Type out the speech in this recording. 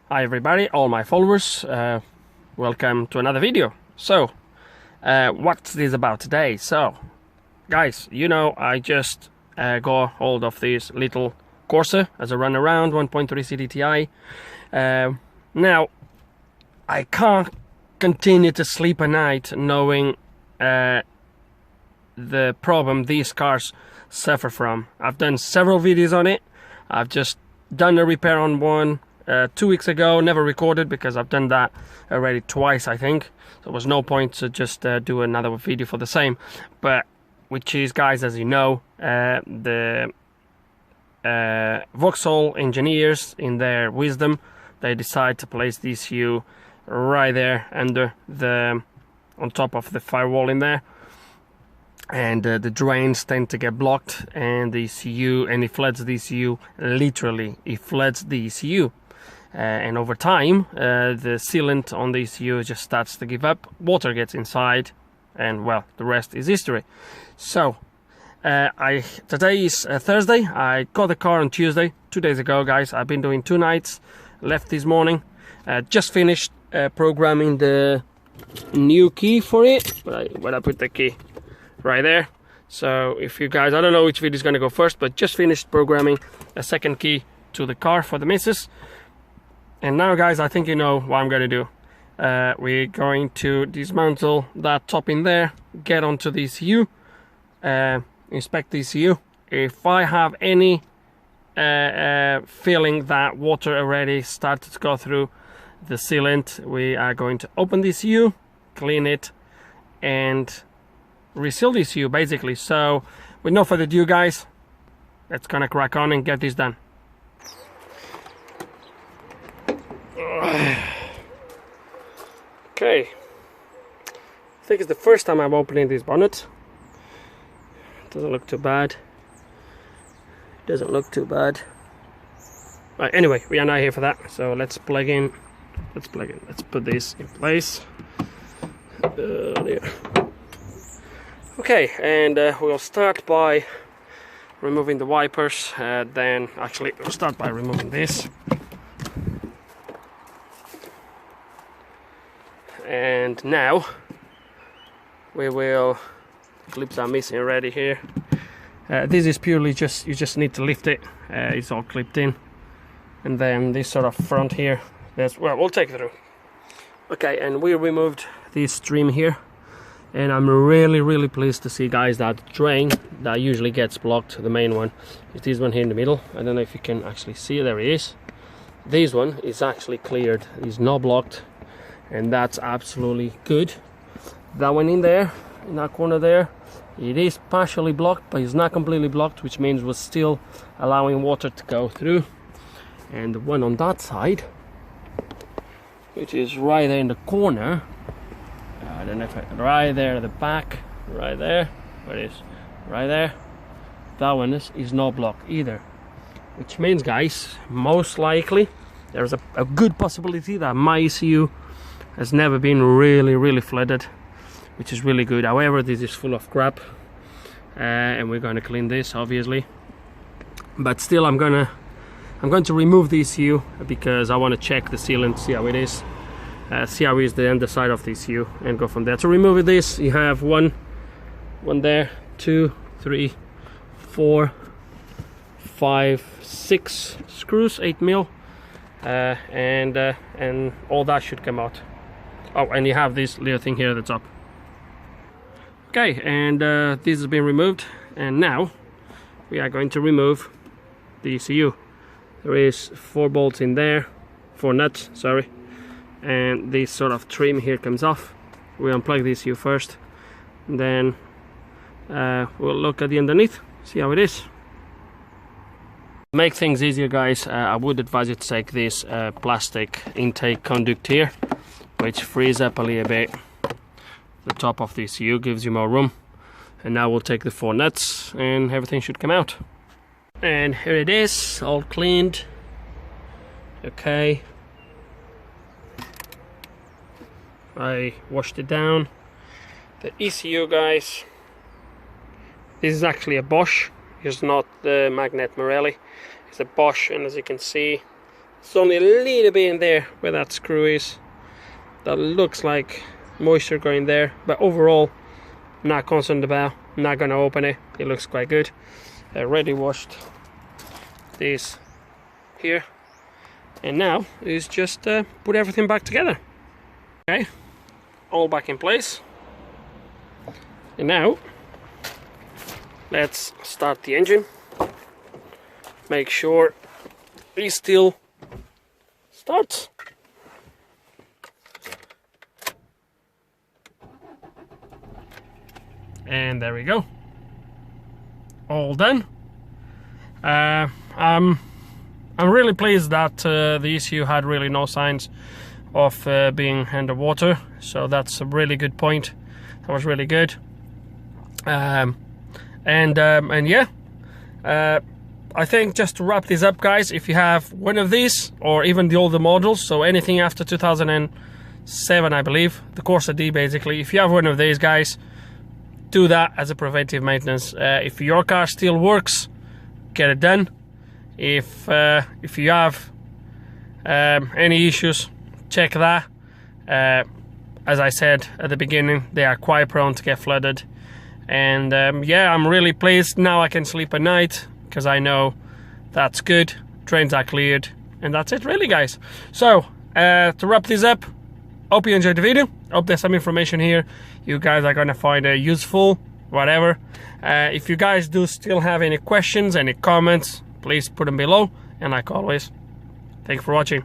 Hi everybody, all my followers, welcome to another video. So, what's this about today? So, guys, you know I just got hold of this little Corsa as a run around 1.3 CDTi. Now, I can't continue to sleep at night knowing the problem these cars suffer from. I've done several videos on it. I've just done a repair on one 2 weeks ago, never recorded because I've done that already twice, I think. So there was no point to just do another video for the same. But which is, guys, as you know, the Vauxhall engineers, in their wisdom, they decide to place the ECU right there under the, on top of the firewall in there. And the drains tend to get blocked, and the ECU, and it floods the ECU, literally, it floods the ECU. And over time, the sealant on the ECU just starts to give up, water gets inside, and well, the rest is history. So, today is Thursday. I got the car on Tuesday, 2 days ago, guys. I've been doing 2 nights, left this morning, just finished programming the new key for it. Where I put the key? Right there. So if you guys, I don't know which video is going to go first, but just finished programming a second key to the car for the missus. And now, guys, I think you know what I'm going to do. We're going to dismantle that top in there, get onto the ECU, inspect the ECU. If I have any feeling that water already started to go through the sealant, we are going to open the ECU, clean it, and reseal the ECU, basically. So with no further ado, guys, let's gonna crack on and get this done. Okay, I think it's the first time I'm opening this bonnet. Doesn't look too bad. Doesn't look too bad. Right, anyway, we are not here for that, so let's plug in. Let's put this in place. There. Okay, and we'll start by removing the wipers. Then actually we'll start by removing this. And now we will, clips are missing already here. This is purely just, you just need to lift it. It's all clipped in. And then this sort of front here, that's, well, we'll take it through. Okay, and we removed this trim here. And I'm really pleased to see, guys, that drain that usually gets blocked, the main one, is this one here in the middle. I don't know if you can actually see, there it is. This one is actually cleared, it's not blocked, and that's absolutely good. That one in there, in that corner there, it is partially blocked, but it's not completely blocked, which means we're still allowing water to go through. And the one on that side, which is right there in the corner, I don't know if right there at the back, right there, where it is, right there, that one is not blocked either, which means, guys, most likely there's a good possibility that my ECU has never been really flooded, which is really good. However, this is full of crap, and we're going to clean this, obviously, but still I'm going to remove the ECU because I want to check the sealant, see how it is. See how is the underside of the ECU, and go from there. To remove this, you have one there, 2, 3, 4, 5, 6 screws, 8 mil, and all that should come out. Oh, and you have this little thing here at the top. Okay, and this has been removed, and now we are going to remove the ECU. There is 4 bolts in there, 4 nuts, sorry. And this sort of trim here comes off. We unplug the ECU first, and then we'll look at the underneath, see how it is. To make things easier, guys, I would advise you to take this plastic intake conduct here, which frees up a little bit the top of the ECU, gives you more room. And now we'll take the 4 nuts and everything should come out. And here it is, all cleaned. Okay, I washed it down. The ECU, guys, this is actually a Bosch, it's not the Magnet Morelli, it's a Bosch, and as you can see, It's only a little bit in there where that screw is. That looks like moisture going there, but overall, not concerned about. Not gonna open it. It looks quite good. I already washed this here, and now is just put everything back together. Okay, all back in place. And now let's start the engine. Make sure it still starts. And there we go. All done. I'm really pleased that the ECU had really no signs of being underwater, so that's a really good point. That was really good. And yeah, I think just to wrap this up, guys, if you have one of these or even the older models, so anything after 2007, I believe, the Corsa D basically, if you have one of these, guys, do that as a preventive maintenance. If your car still works, get it done. If you have any issues, check that. As I said at the beginning, they are quite prone to get flooded. And yeah, I'm really pleased now. I can sleep at night because I know that's good. Drains are cleared, and that's it really, guys. So to wrap this up, hope you enjoyed the video. Hope there's some information here you guys are gonna find useful, whatever. If you guys do still have any questions, any comments, please put them below. And like always, thank you for watching.